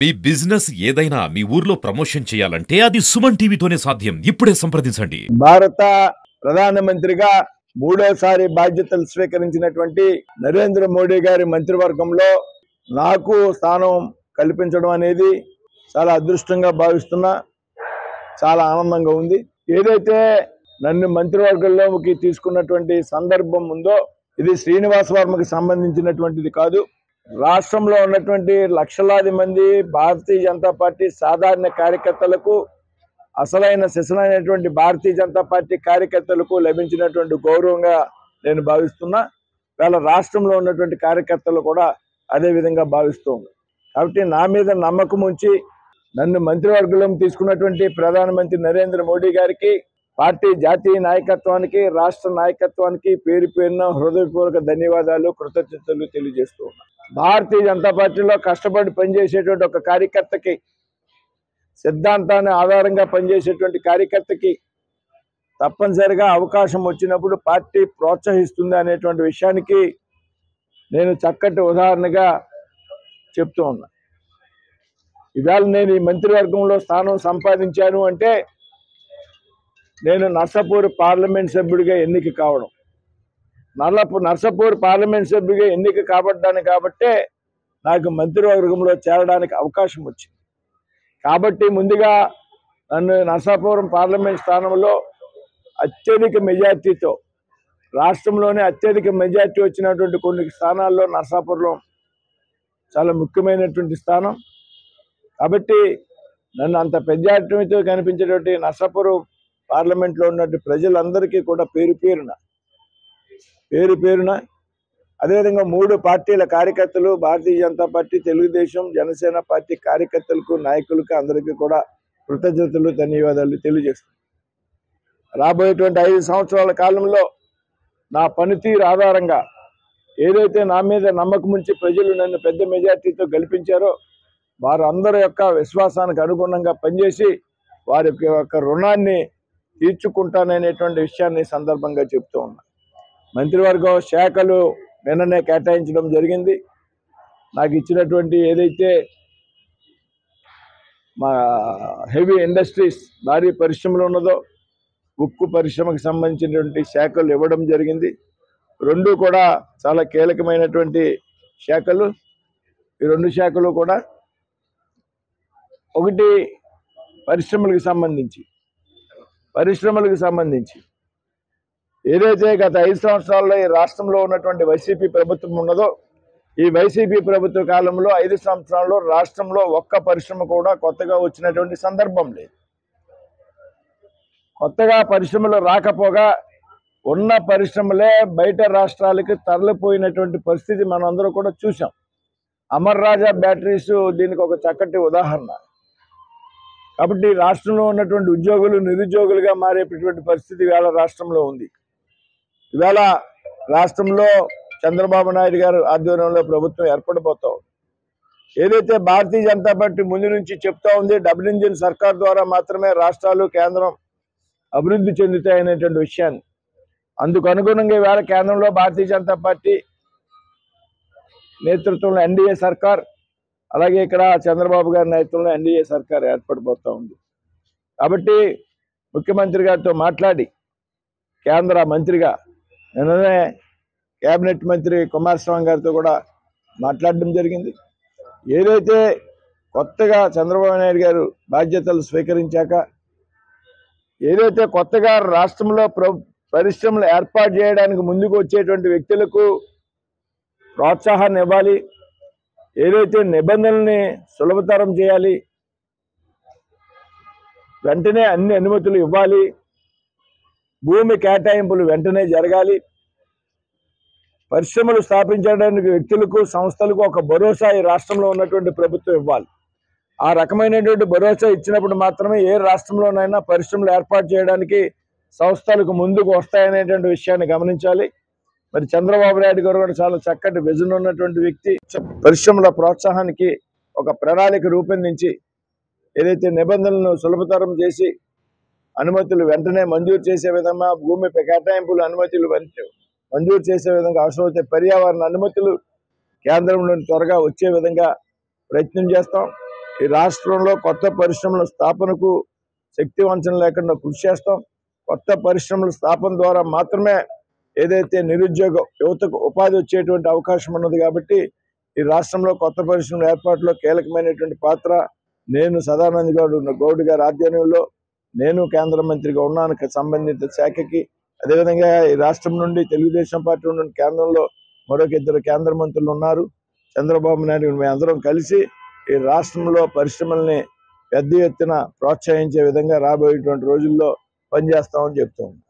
మీ business ఏదైనా మీ ఊర్లో promotion చేయాలంటే అది సుమన్ టీవీతోనే సాధ్యం. ఇప్పుడే సంప్రదించండి. భారత ప్రధానమంత్రిగా మూడోసారి బాధ్యతలు స్వీకరించినటువంటి నరేంద్ర మోడీ గారి మంత్రివర్గంలో నాకు స్థానం కల్పించడం అనేది చాలా అదృష్టంగా భావిస్తున్నా. చాలా ఆనందంగా ఉంది. ఏదైతే నన్ను మంత్రివర్గంలోకి తీసుకున్నటువంటి సందర్భం ఉందో ఇది శ్రీనివాస వర్మకి సంబంధించినటువంటిది కాదు. రాష్ట్రంలో ఉన్నటువంటి లక్షలాది మంది భారతీయ జనతా పార్టీ సాధారణ కార్యకర్తలకు, అసలైన శిశులైనటువంటి భారతీయ జనతా పార్టీ కార్యకర్తలకు లభించినటువంటి గౌరవంగా నేను భావిస్తున్నా. వాళ్ళ రాష్ట్రంలో ఉన్నటువంటి కార్యకర్తలు కూడా అదే విధంగా భావిస్తూ ఉన్నారు. కాబట్టి నా మీద నమ్మకం ఉంచి నన్ను మంత్రివర్గంలో తీసుకున్నటువంటి ప్రధానమంత్రి నరేంద్ర మోడీ గారికి, పార్టీ జాతీయ నాయకత్వానికి, రాష్ట్ర నాయకత్వానికి పేరు పేరున హృదయపూర్వక ధన్యవాదాలు, కృతజ్ఞతలు తెలియజేస్తూ ఉన్నా. భారతీయ జనతా పార్టీలో కష్టపడి పనిచేసేటువంటి ఒక కార్యకర్తకి, సిద్ధాంతాన్ని ఆధారంగా పనిచేసేటువంటి కార్యకర్తకి తప్పనిసరిగా అవకాశం వచ్చినప్పుడు పార్టీ ప్రోత్సహిస్తుంది అనేటువంటి విషయానికి నేను చక్కటి ఉదాహరణగా చెప్తూ ఉన్నా. ఇవాళ నేను ఈ మంత్రివర్గంలో స్థానం సంపాదించాను అంటే నేను నర్సాపూర్ పార్లమెంట్ సభ్యుడిగా ఎన్నిక కావడం, నర్సాపూర్ పార్లమెంట్ సభ్యుడిగా ఎన్నిక కాబట్టే నాకు మంత్రివర్గంలో చేరడానికి అవకాశం వచ్చింది. కాబట్టి ముందుగా నన్ను నర్సాపురం పార్లమెంట్ స్థానంలో అత్యధిక మెజార్టీతో, రాష్ట్రంలోనే అత్యధిక మెజార్టీ వచ్చినటువంటి కొన్ని స్థానాల్లో నర్సాపురం చాలా ముఖ్యమైనటువంటి స్థానం. కాబట్టి నన్ను అంత మెజార్టీతో కనిపించేటువంటి నర్సాపురం పార్లమెంట్లో ఉన్నటువంటి ప్రజలందరికీ కూడా పేరు పేరున అదేవిధంగా 3 పార్టీల కార్యకర్తలు, భారతీయ జనతా పార్టీ, తెలుగుదేశం, జనసేన పార్టీ కార్యకర్తలకు, నాయకులకు అందరికీ కూడా కృతజ్ఞతలు, ధన్యవాదాలు తెలియజేస్తున్నాను. రాబోయేటువంటి 5 సంవత్సరాల కాలంలో నా పనితీరు ఆధారంగా ఏదైతే నా మీద నమ్మకం ఉంచి ప్రజలు నన్ను పెద్ద మెజార్టీతో గెలిపించారో వారందరి యొక్క విశ్వాసానికి అనుగుణంగా పనిచేసి వారి యొక్క రుణాన్ని తీర్చుకుంటాననేటువంటి విషయాన్ని సందర్భంగా చెప్తూ ఉన్నా. మంత్రివర్గం శాఖలు నిన్ననే కేటాయించడం జరిగింది. నాకు ఇచ్చినటువంటి ఏదైతే మా హెవీ ఇండస్ట్రీస్, భారీ పరిశ్రమలు ఉన్నదో ఉక్కు పరిశ్రమకు సంబంధించినటువంటి శాఖలు ఇవ్వడం జరిగింది. 2 కూడా చాలా కీలకమైనటువంటి శాఖలు. ఈ 2 శాఖలు కూడా, ఒకటి పరిశ్రమలకు సంబంధించి ఏదైతే గత 5 సంవత్సరాల్లో ఈ రాష్ట్రంలో ఉన్నటువంటి వైసీపీ ప్రభుత్వం ఉన్నదో ఈ వైసీపీ ప్రభుత్వ కాలంలో 5 సంవత్సరాల్లో రాష్ట్రంలో ఒక్క పరిశ్రమ కూడా కొత్తగా వచ్చినటువంటి సందర్భం లేదు. కొత్తగా పరిశ్రమలు రాకపోగా ఉన్న పరిశ్రమలే బయట రాష్ట్రాలకి తరలిపోయినటువంటి పరిస్థితి మనం అందరూ కూడా చూసాం. అమర్ రాజా బ్యాటరీస్ దీనికి ఒక చక్కటి ఉదాహరణ. కాబట్టి రాష్ట్రంలో ఉన్నటువంటి ఉద్యోగులు నిరుద్యోగులుగా మారేటటువంటి పరిస్థితి ఇవాళ రాష్ట్రంలో ఉంది. ఇవాళ రాష్ట్రంలో చంద్రబాబు నాయుడు గారు ఆధ్వర్యంలో ప్రభుత్వం ఏర్పడబోతా ఉంది. ఏదైతే భారతీయ జనతా పార్టీ ముందు నుంచి చెప్తా ఉంది, డబుల్ ఇంజిన్ సర్కార్ ద్వారా మాత్రమే రాష్ట్రాలు, కేంద్రం అభివృద్ధి చెందుతాయనేటువంటి విషయాన్ని, అందుకు అనుగుణంగా ఇవాళ కేంద్రంలో భారతీయ జనతా పార్టీ నేతృత్వంలో ఎన్డీఏ సర్కార్, అలాగే ఇక్కడ చంద్రబాబు గారి నేతృత్వంలో ఎన్డీఏ సర్కార్ ఏర్పడిపోతూ ఉంది. కాబట్టి ముఖ్యమంత్రి గారితో మాట్లాడి కేంద్ర మంత్రిగా నిన్ననే కేబినెట్ మంత్రి కుమారస్వామి గారితో కూడా మాట్లాడడం జరిగింది. ఏదైతే కొత్తగా చంద్రబాబు నాయుడు గారు బాధ్యతలు స్వీకరించాక ఏదైతే కొత్తగా రాష్ట్రంలో పరిశ్రమలు ఏర్పాటు చేయడానికి ముందుకు వచ్చేటువంటి వ్యక్తులకు ప్రోత్సాహాన్ని ఇవ్వాలి, ఏదైతే నిబంధనల్ని సులభతరం చేయాలి, వెంటనే అన్ని అనుమతులు ఇవ్వాలి, భూమి కేటాయింపులు వెంటనే జరగాలి, పరిశ్రమలు స్థాపించడానికి వ్యక్తులకు, సంస్థలకు ఒక భరోసా ఈ రాష్ట్రంలో ఉన్నటువంటి ప్రభుత్వం ఇవ్వాలి. ఆ రకమైనటువంటి భరోసా ఇచ్చినప్పుడు మాత్రమే ఏ రాష్ట్రంలోనైనా పరిశ్రమలు ఏర్పాటు చేయడానికి సంస్థలకు ముందుకు వస్తాయనేటువంటి విషయాన్ని గమనించాలి. మరి చంద్రబాబు నాయుడు గారు కూడా చాలా చక్కటి విజన్ ఉన్నటువంటి వ్యక్తి. పరిశ్రమల ప్రోత్సాహానికి ఒక ప్రణాళిక రూపొందించి ఏదైతే నిబంధనలను సులభతరం చేసి అనుమతులు వెంటనే మంజూరు చేసే విధంగా, భూమి కేటాయింపులు అనుమతులు మంజూరు చేసే విధంగా, అవసరమైతే పర్యావరణ అనుమతులు కేంద్రంలో త్వరగా వచ్చే విధంగా ప్రయత్నం చేస్తాం. ఈ రాష్ట్రంలో కొత్త పరిశ్రమల స్థాపనకు శక్తి వంచన లేకుండా కృషి చేస్తాం. కొత్త పరిశ్రమల స్థాపన ద్వారా మాత్రమే ఏదైతే నిరుద్యోగ యువతకు ఉపాధి వచ్చేటువంటి అవకాశం ఉన్నది. కాబట్టి ఈ రాష్ట్రంలో కొత్త పరిశ్రమల ఏర్పాటులో కీలకమైనటువంటి పాత్ర నేను సదానంద గౌడ్ గారి ఆధ్వర్యంలో నేను కేంద్ర మంత్రిగా ఉన్నాను సంబంధిత శాఖకి. అదేవిధంగా ఈ రాష్ట్రం నుండి తెలుగుదేశం పార్టీ నుండి కేంద్రంలో మరొక 2 కేంద్ర మంత్రులు ఉన్నారు. చంద్రబాబు నాయుడు మేము అందరం కలిసి ఈ రాష్ట్రంలో పరిశ్రమల్ని పెద్ద ఎత్తున ప్రోత్సహించే విధంగా రాబోయేటువంటి రోజుల్లో పనిచేస్తామని చెప్తూ ఉన్నాం.